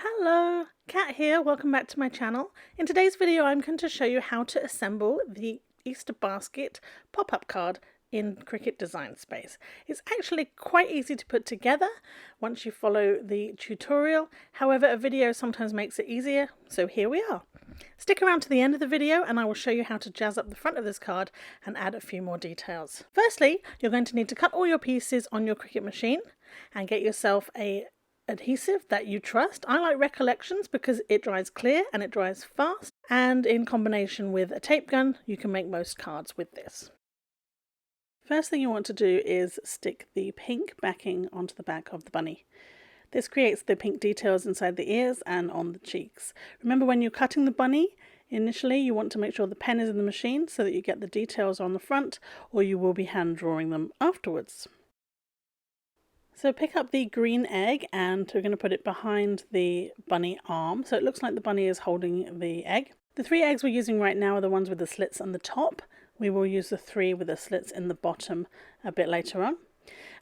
Hello, Kat here, welcome back to my channel. In today's video I'm going to show you how to assemble the Easter basket pop-up card in Cricut Design Space. It's actually quite easy to put together once you follow the tutorial. However, a video sometimes makes it easier, so here we are. Stick around to the end of the video and I will show you how to jazz up the front of this card and add a few more details. Firstly, you're going to need to cut all your pieces on your Cricut machine and get yourself a adhesive that you trust. I like Recollections because it dries clear and it dries fast, and in combination with a tape gun you can make most cards with this. First thing you want to do is stick the pink backing onto the back of the bunny. This creates the pink details inside the ears and on the cheeks. Remember, when you're cutting the bunny initially you want to make sure the pen is in the machine so that you get the details on the front, or you will be hand drawing them afterwards. So pick up the green egg and we're going to put it behind the bunny arm so it looks like the bunny is holding the egg. The 3 eggs we're using right now are the ones with the slits on the top. We will use the 3 with the slits in the bottom a bit later on.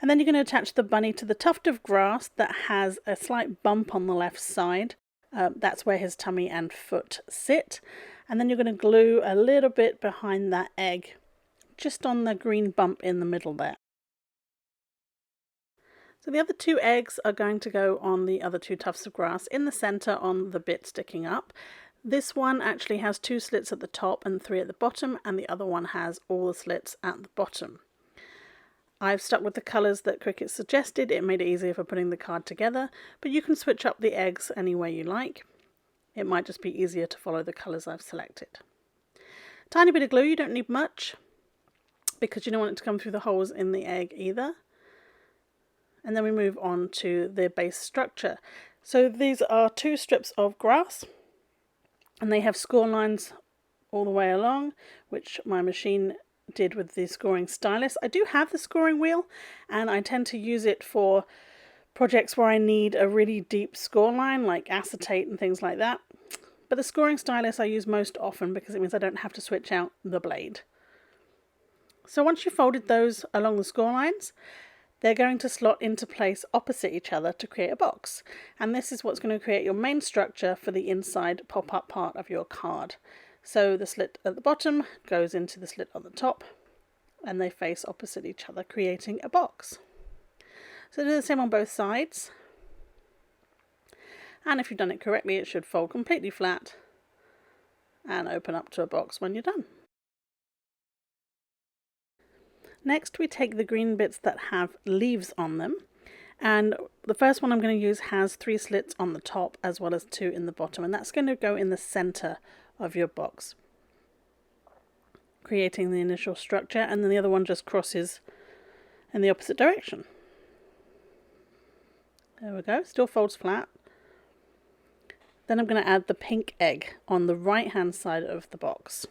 And then you're going to attach the bunny to the tuft of grass that has a slight bump on the left side. That's where his tummy and foot sit. And then you're going to glue a little bit behind that egg, just on the green bump in the middle there. So the other 2 eggs are going to go on the other 2 tufts of grass in the center on the bit sticking up. This one actually has 2 slits at the top and 3 at the bottom, and the other one has all the slits at the bottom. I've stuck with the colours that Cricut suggested. It made it easier for putting the card together, but you can switch up the eggs any way you like. It might just be easier to follow the colours I've selected. Tiny bit of glue, you don't need much because you don't want it to come through the holes in the egg either. And then we move on to the base structure. So these are 2 strips of grass and they have score lines all the way along, which my machine did with the scoring stylus. I do have the scoring wheel and I tend to use it for projects where I need a really deep score line like acetate and things like that. But the scoring stylus I use most often because it means I don't have to switch out the blade. So once you've folded those along the score lines, they're going to slot into place opposite each other to create a box. And this is what's going to create your main structure for the inside pop-up part of your card. So the slit at the bottom goes into the slit on the top and they face opposite each other, creating a box. So do the same on both sides. And if you've done it correctly, it should fold completely flat and open up to a box when you're done. Next we take the green bits that have leaves on them, and the first one I'm going to use has 3 slits on the top as well as 2 in the bottom, and that's going to go in the center of your box, creating the initial structure, and then the other one just crosses in the opposite direction. There we go, still folds flat. Then I'm going to add the pink egg on the right hand side of the box.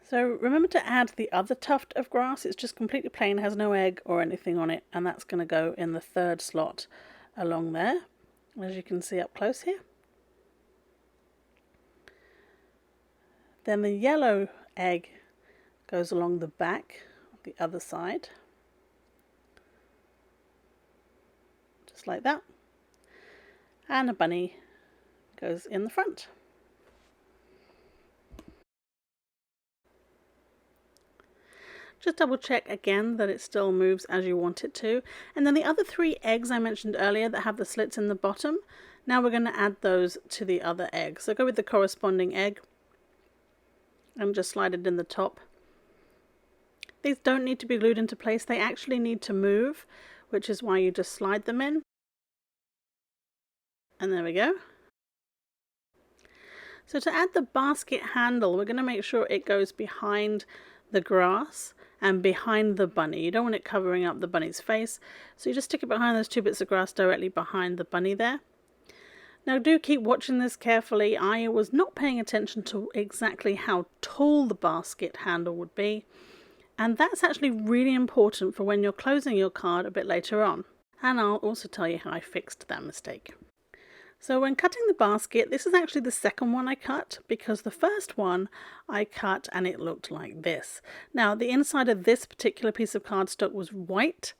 So remember to add the other tuft of grass. It's just completely plain, has no egg or anything on it, and that's going to go in the 3rd slot along there, as you can see up close here. Then the yellow egg goes along the back of the other side, just like that, and a bunny goes in the front. Just double check again that it still moves as you want it to. And then the other 3 eggs I mentioned earlier that have the slits in the bottom, now we're going to add those to the other egg. So go with the corresponding egg and just slide it in the top. These don't need to be glued into place, they actually need to move, which is why you just slide them in. And there we go. So to add the basket handle, we're going to make sure it goes behind the grass and behind the bunny. You don't want it covering up the bunny's face, so you just stick it behind those 2 bits of grass directly behind the bunny there. Now do keep watching this carefully. I was not paying attention to exactly how tall the basket handle would be, and that's actually really important for when you're closing your card a bit later on. And I'll also tell you how I fixed that mistake. So when cutting the basket, this is actually the second one I cut, because the first one I cut and it looked like this. Now the inside of this particular piece of cardstock was white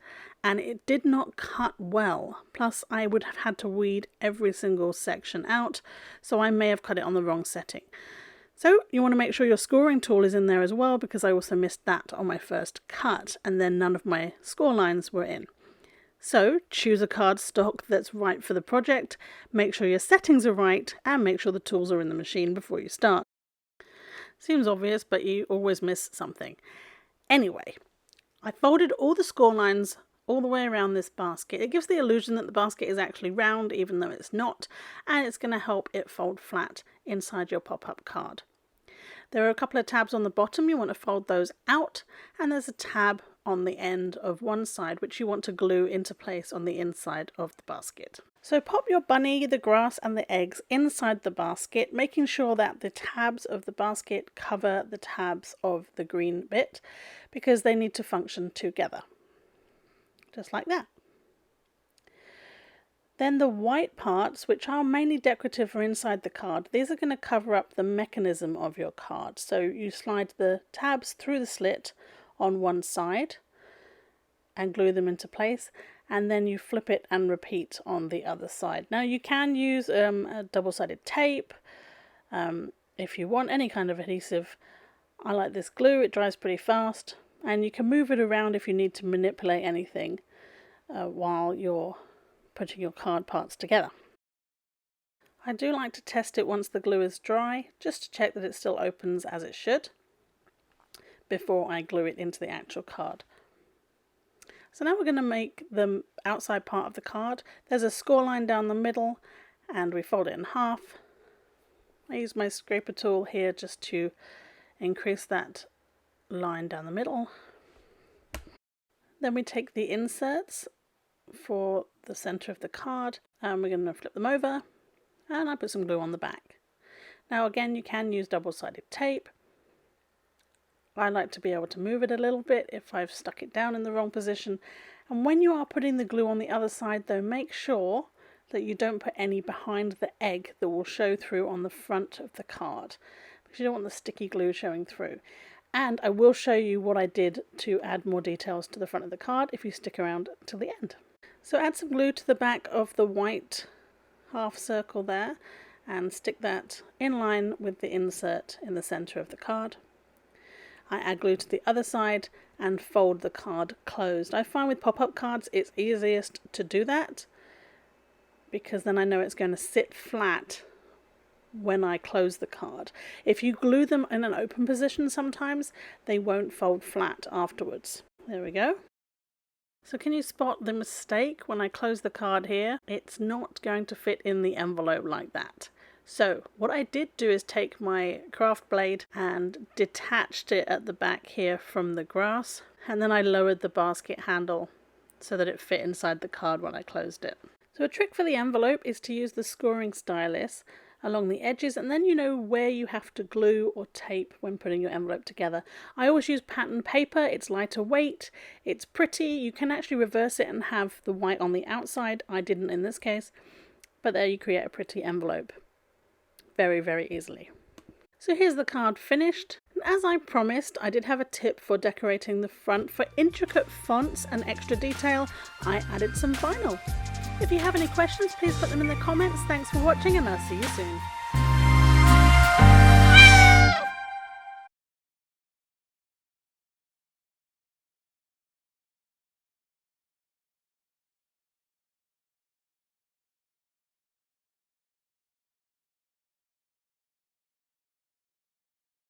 and it did not cut well. Plus I would have had to weed every single section out, so I may have cut it on the wrong setting. So you want to make sure your scoring tool is in there as well, because I also missed that on my first cut and then none of my score lines were in. So choose a cardstock that's right for the project, make sure your settings are right, and make sure the tools are in the machine before you start. Seems obvious, but you always miss something. Anyway, I folded all the score lines all the way around this basket. It gives the illusion that the basket is actually round, even though it's not, and it's going to help it fold flat inside your pop-up card. There are a couple of tabs on the bottom, you want to fold those out, and there's a tab on the end of one side which you want to glue into place on the inside of the basket. So pop your bunny, the grass and the eggs inside the basket, making sure that the tabs of the basket cover the tabs of the green bit, because they need to function together. Just like that. Then the white parts, which are mainly decorative, are inside the card. These are going to cover up the mechanism of your card. So you slide the tabs through the slit on one side and glue them into place, and then you flip it and repeat on the other side. Now you can use a double-sided tape if you want, any kind of adhesive. I like this glue, it dries pretty fast, and you can move it around if you need to manipulate anything while you're putting your card parts together. I do like to test it once the glue is dry, just to check that it still opens as it should, before I glue it into the actual card. So now we're going to make the outside part of the card. There's a score line down the middle and we fold it in half. I use my scraper tool here just to increase that line down the middle. Then we take the inserts for the center of the card and we're going to flip them over, and I put some glue on the back. Now again, you can use double-sided tape. I like to be able to move it a little bit if I've stuck it down in the wrong position. And when you are putting the glue on the other side though, make sure that you don't put any behind the egg that will show through on the front of the card, because you don't want the sticky glue showing through. And I will show you what I did to add more details to the front of the card if you stick around till the end. So add some glue to the back of the white half circle there and stick that in line with the insert in the center of the card. I add glue to the other side and fold the card closed. I find with pop-up cards it's easiest to do that, because then I know it's going to sit flat when I close the card. If you glue them in an open position, sometimes they won't fold flat afterwards. There we go. So can you spot the mistake when I close the card here? It's not going to fit in the envelope like that. So what I did do is take my craft blade and detached it at the back here from the grass, and then I lowered the basket handle so that it fit inside the card when I closed it. So a trick for the envelope is to use the scoring stylus along the edges, and then you know where you have to glue or tape when putting your envelope together. I always use pattern paper. It's lighter weight, it's pretty, you can actually reverse it and have the white on the outside. I didn't in this case, but there you create a pretty envelope very, very easily. So here's the card finished. And as I promised, I did have a tip for decorating the front. For intricate fonts and extra detail, I added some vinyl. If you have any questions, please put them in the comments. Thanks for watching, and I'll see you soon.